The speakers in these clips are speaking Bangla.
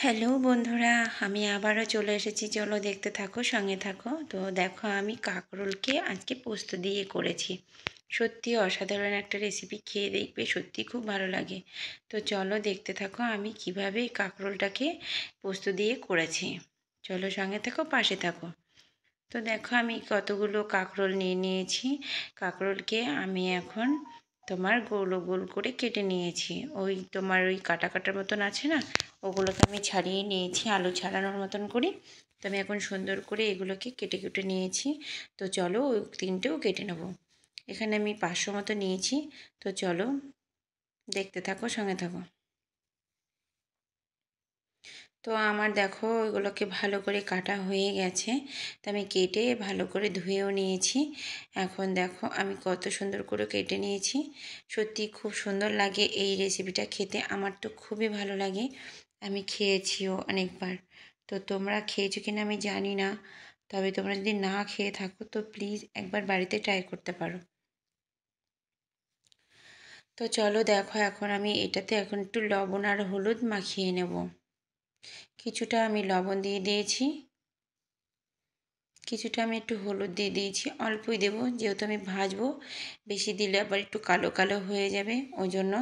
হ্যালো বন্ধুরা, আমি আবারও চলে এসেছি। চলো দেখতে থাকো, সঙ্গে থাকো। তো দেখো, আমি কাঁকরোলকে আজকে পোস্ত দিয়ে করেছি। সত্যি অসাধারণ একটা রেসিপি, খেয়ে দেখবে, সত্যি খুব ভালো লাগে। তো চলো দেখতে থাকো আমি কিভাবে এই কাঁকরোলটাকে পোস্ত দিয়ে করেছি। চলো সঙ্গে থাকো, পাশে থাকো। তো দেখো, আমি কতগুলো কাঁকরোল নিয়ে নিয়েছি। কাঁকরোলকে আমি এখন তোমার গোল গোল করে কেটে নিয়েছি। ওই তোমার ওই কাটা কাটার মতন আছে না, ওগুলোকে আমি ছাড়িয়ে নিয়েছি আলু ছাড়ানোর মতন করে। তো আমি এখন সুন্দর করে এগুলোকে কেটে কেটে নিয়েছি। তো চলো ওই তিনটেও কেটে নেব। এখানে আমি 500 মতো নিয়েছি। তো চলো দেখতে থাকো, সঙ্গে থাকো। তো আমার দেখো ওইগুলোকে ভালো করে কাটা হয়ে গেছে। তো আমি কেটে ভালো করে ধুয়েও নিয়েছি। এখন দেখো আমি কত সুন্দর করে কেটে নিয়েছি। সত্যি খুব সুন্দর লাগে এই রেসিপিটা খেতে, আমার তো খুবই ভালো লাগে। আমি খেয়েছিও অনেকবার। তো তোমরা খেয়েছো কিনা আমি জানি না, তবে তোমরা যদি না খেয়ে থাকো তো প্লিজ একবার বাড়িতে ট্রাই করতে পারো। তো চলো দেখো, এখন আমি এটাতে এখন একটু লবণ আর হলুদ মাখিয়ে নেব। কিছুটা আমি লবণ দিয়ে দিয়েছি, কিছুটা আমি একটু হলুদ দিয়ে দিয়েছি, অল্পই দেবো যেহেতু আমি ভাজবো। বেশি দিলে আবার একটু কালো কালো হয়ে যাবে, ওই জন্য।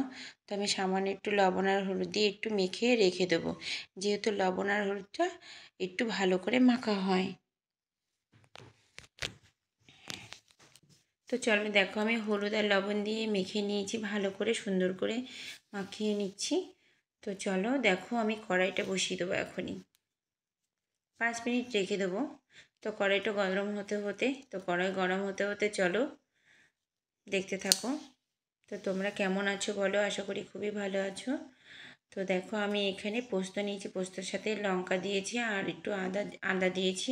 তো আমি সামান্য একটু লবণ আর হলুদ দিয়ে একটু মেখে রেখে দেবো, যেহেতু লবণ আর হলুদটা একটু ভালো করে মাখা হয়। তো চলো দেখো, আমি হলুদ আর লবণ দিয়ে মেখে নিয়েছি, ভালো করে সুন্দর করে মাখিয়ে নিচ্ছি। তো চলো দেখো, আমি কড়াইটা বসিয়ে দেবো এখনই। 5 মিনিট রেখে দেবো। তো কড়াইটা গরম হতে হতে তো কড়াই গরম হতে হতে চলো দেখতে থাকো। তো তোমরা কেমন আছো বলো, আশা করি খুবই ভালো আছো। তো দেখো, আমি এখানে পোস্ত নিয়েছি, পোস্তর সাথে লঙ্কা দিয়েছি আর একটু আদা আদা দিয়েছি।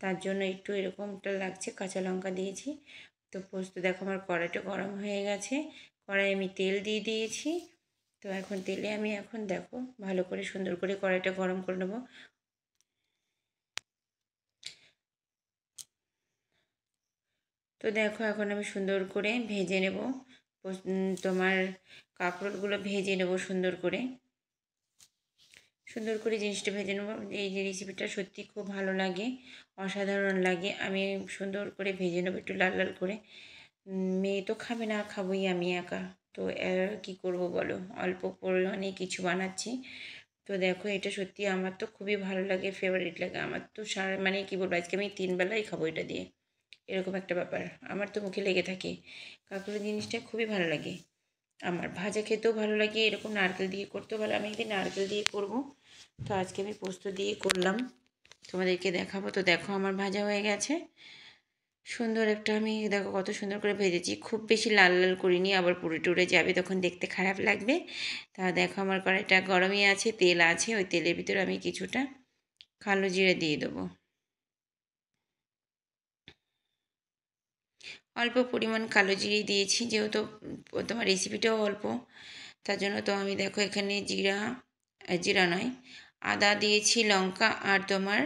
তার জন্য একটু এরকমটা লাগছে, কাঁচা লঙ্কা দিয়েছি। তো পোস্ত দেখো আমার কড়াইটা গরম হয়ে গেছে। কড়াই আমি তেল দিয়ে দিয়েছি। তো এখন তেলে আমি এখন দেখো ভালো করে সুন্দর করে কড়াইটা গরম করে নেবো। তো দেখো, এখন আমি সুন্দর করে ভেজে নেব। তোমার কাঁকরোলগুলো ভেজে নেব সুন্দর করে। সুন্দর করে জিনিসটা ভেজে নেব। এই যে রেসিপিটা সত্যি খুব ভালো লাগে, অসাধারণ লাগে। আমি সুন্দর করে ভেজে নেবো একটু লাল লাল করে। মেয়ে তো খাবে না, খাবোই আমি একা। তো কী করবো বলো, অল্প পরিমাণে কিছু বানাচ্ছি। তো দেখো, এটা সত্যি আমার তো খুবই ভালো লাগে, ফেভারিট লাগে আমার তো। সারা মানে কী বলবো, আজকে আমি 3 বেলাই খাবো এটা দিয়ে, এরকম একটা ব্যাপার আমার তো মুখে লেগে থাকে। কাঁকরোল জিনিসটা খুবই ভালো লাগে আমার, ভাজা খেতেও ভালো লাগে, এরকম নারকেল দিয়ে করতেও ভালো। আমি একদিন নারকেল দিয়ে করব। তো আজকে আমি পোস্ত দিয়ে করলাম, তোমাদেরকে দেখাবো। তো দেখো আমার ভাজা হয়ে গেছে সুন্দর একটা। আমি দেখো কত সুন্দর করে ভেজেছি, খুব বেশি লাল লাল করিনি, আবার পুড়ে টুড়ে যাবে তখন দেখতে খারাপ লাগবে। তা দেখো আমার কড়াইটা গরমই আছে, তেল আছে, ওই তেলের ভিতরে আমি কিছুটা কালো জিরে দিয়ে দেবো। অল্প পরিমাণ কালো জিরে দিয়েছি, যেহেতু তোমার রেসিপিটাও অল্প, তার জন্য। তো আমি দেখো এখানে জিরা, জিরা নয়, আদা দিয়েছি, লঙ্কা আর তোমার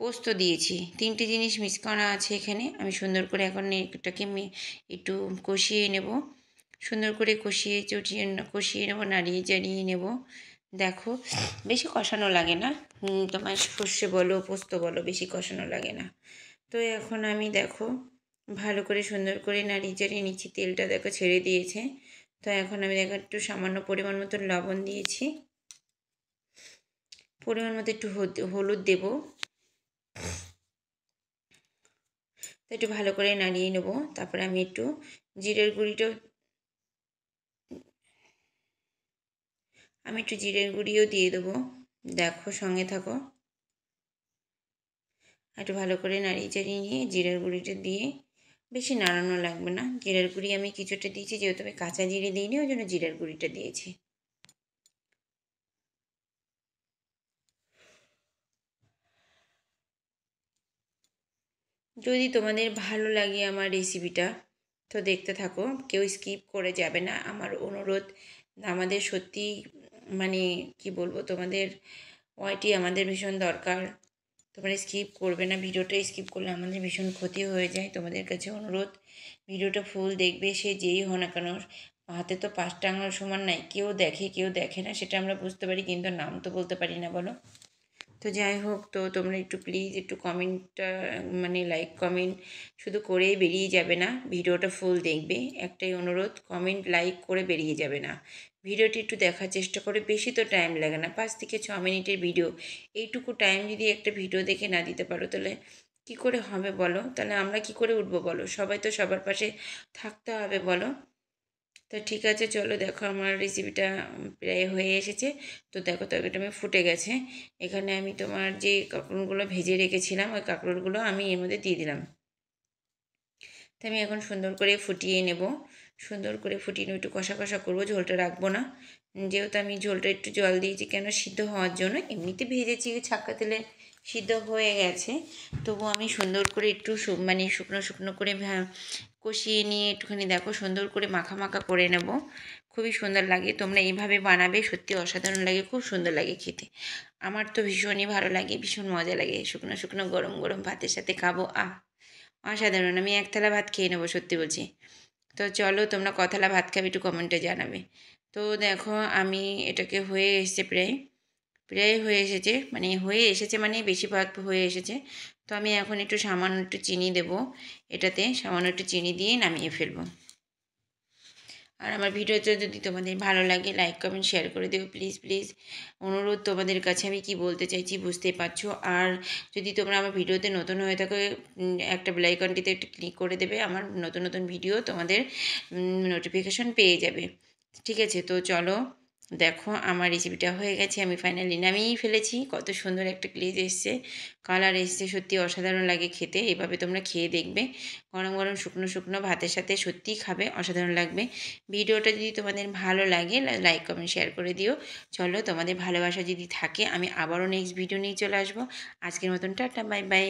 পোস্ত দিয়েছি। 3টে জিনিস মিক্স করা আছে এখানে। আমি সুন্দর করে এখন এটাকে একটু কষিয়ে নেব। সুন্দর করে কষিয়ে নেব, নাড়িয়ে চাড়িয়ে নেব। দেখো বেশি কষানো লাগে না, তোমার সর্ষে বলো পোস্ত বলো, বেশি কষানো লাগে না। তো এখন আমি দেখো ভালো করে সুন্দর করে নাড়িয়ে চাড়িয়ে নিচ্ছি, তেলটা দেখো ছেড়ে দিয়েছে। তো এখন আমি দেখো একটু সামান্য পরিমাণ মতো লবণ দিয়েছি, পরিমাণ মতো একটু হলুদ দেব। তো একটু ভালো করে নাড়িয়ে নেব। তারপরে আমি একটু জিরের গুঁড়িটাও জিরের গুঁড়িও দিয়ে দেবো। দেখো সঙ্গে থাকো। একটু ভালো করে নাড়িয়ে চাড়িয়ে নিয়ে জিরের গুঁড়িটা দিয়ে, বেশি নাড়ানো লাগবে না। জিরের গুঁড়ি আমি কিছুটা দিয়েছি, যেহেতু আমি কাঁচা জিরে দিইনি, ওই জন্য জিরের গুঁড়িটা দিয়েছি। যদি তোমাদের ভালো লাগে আমার রেসিপিটা তো দেখতে থাকো, কেউ স্কিপ করে যাবে না, আমার অনুরোধ। আমাদের সত্যি মানে কি বলবো, তোমাদের ওয়াইটি আমাদের ভীষণ দরকার। তোমরা স্কিপ করবে না, ভিডিওটা স্কিপ করলে আমাদের ভীষণ ক্ষতি হয়ে যায়। তোমাদের কাছে অনুরোধ, ভিডিওটা ফুল দেখবে, সে যেই হো না কেন। হাতে তো 5টা আঙুল সমান নাই, কেউ দেখে কেউ দেখে না সেটা আমরা বুঝতে পারি, কিন্তু নাম তো বলতে পারি না বলো। তো যাই হোক, তো তোমরা একটু প্লিজ একটু কমেন্টটা মানে লাইক কমেন্ট শুধু করেই বেরিয়ে যাবে না, ভিডিওটা ফুল দেখবে। একটাই অনুরোধ, কমেন্ট লাইক করে বেরিয়ে যাবে না, ভিডিওটি একটু দেখার চেষ্টা করে। বেশি তো টাইম লাগে না, 5 থেকে 6 মিনিটের ভিডিও। এইটুকু টাইম যদি একটা ভিডিও দেখে না দিতে পারো তাহলে কি করে হবে বলো? তাহলে আমরা কি করে উঠবো বলো? সবাই তো সবার পাশে থাকতে হবে বলো। তো ঠিক আছে, চলো দেখো আমার রেসিপিটা প্রায় হয়ে এসেছে। তো দেখো তরকারিটা আমি ফুটে গেছে। এখানে আমি তোমার যে কাঁকরোলগুলো ভেজে রেখেছিলাম ওই কাঁকরোলগুলো আমি এর মধ্যে দিয়ে দিলাম। তো আমি এখন সুন্দর করে ফুটিয়ে নেব। সুন্দর করে ফুটিয়ে নেব, একটু কষা কষা করবো, ঝোলটা রাখবো না। যেহেতু আমি ঝোলটা একটু জল দিয়েছি কেন, সিদ্ধ হওয়ার জন্য। এমনিতে ভেজেছি ছাক্কা তেলে, সিদ্ধ হয়ে গেছে। তবু আমি সুন্দর করে একটু মানে শুকনো শুকনো করে কষিয়ে নিয়ে একটুখানি দেখো সুন্দর করে মাখা মাখা করে নেব। খুবই সুন্দর লাগে, তোমরা এইভাবে বানাবে, সত্যি অসাধারণ লাগে, খুব সুন্দর লাগে খেতে। আমার তো ভীষণই ভালো লাগে, ভীষণ মজা লাগে, শুকনো শুকনো গরম গরম ভাতের সাথে খাবো, অসাধারণ। আমি এক থালা ভাত খেয়ে নেবো, সত্যি বলছি। তো চলো, তোমরা ক থালা ভাত খাবে একটু কমেন্টে জানাবে। তো দেখো আমি এটাকে হয়ে এসেছে, প্রায় প্রায় হয়ে এসেছে, মানে বেশিরভাগ হয়ে এসেছে। তো আমি এখন একটু সামান্য একটু চিনি দেবো এটাতে, সামান্য একটু চিনি দিয়ে নামিয়ে ফেলবো। আর আমার ভিডিওটা যদি তোমাদের ভালো লাগে লাইক কমেন্ট শেয়ার করে দেবো প্লিজ প্লিজ, অনুরোধ তোমাদের কাছে। আমি কি বলতে চাইছি বুঝতেই পারছো। আর যদি তোমরা আমার ভিডিওতে নতুন হয়ে থাকো, একটা বেল আইকনটিতে একটু ক্লিক করে দেবে, আমার নতুন নতুন ভিডিও তোমাদের নোটিফিকেশন পেয়ে যাবে। ঠিক আছে, তো চলো দেখো আমার রেসিপিটা হয়ে গেছে, আমি ফাইনালি নামিয়েই ফেলেছি। কত সুন্দর একটা গ্লেজ এসছে, কালার এসছে, সত্যি অসাধারণ লাগে খেতে। এভাবে তোমরা খেয়ে দেখবে, গরম গরম শুকনো শুকনো ভাতের সাথে সত্যিই খাবে, অসাধারণ লাগবে। ভিডিওটা যদি তোমাদের ভালো লাগে লাইক কমেন্ট শেয়ার করে দিও। চলো, তোমাদের ভালোবাসা যদি থাকে আমি আবারও নেক্সট ভিডিও নিয়ে চলে আসবো। আজকের মতন টাটা, বাই বাই।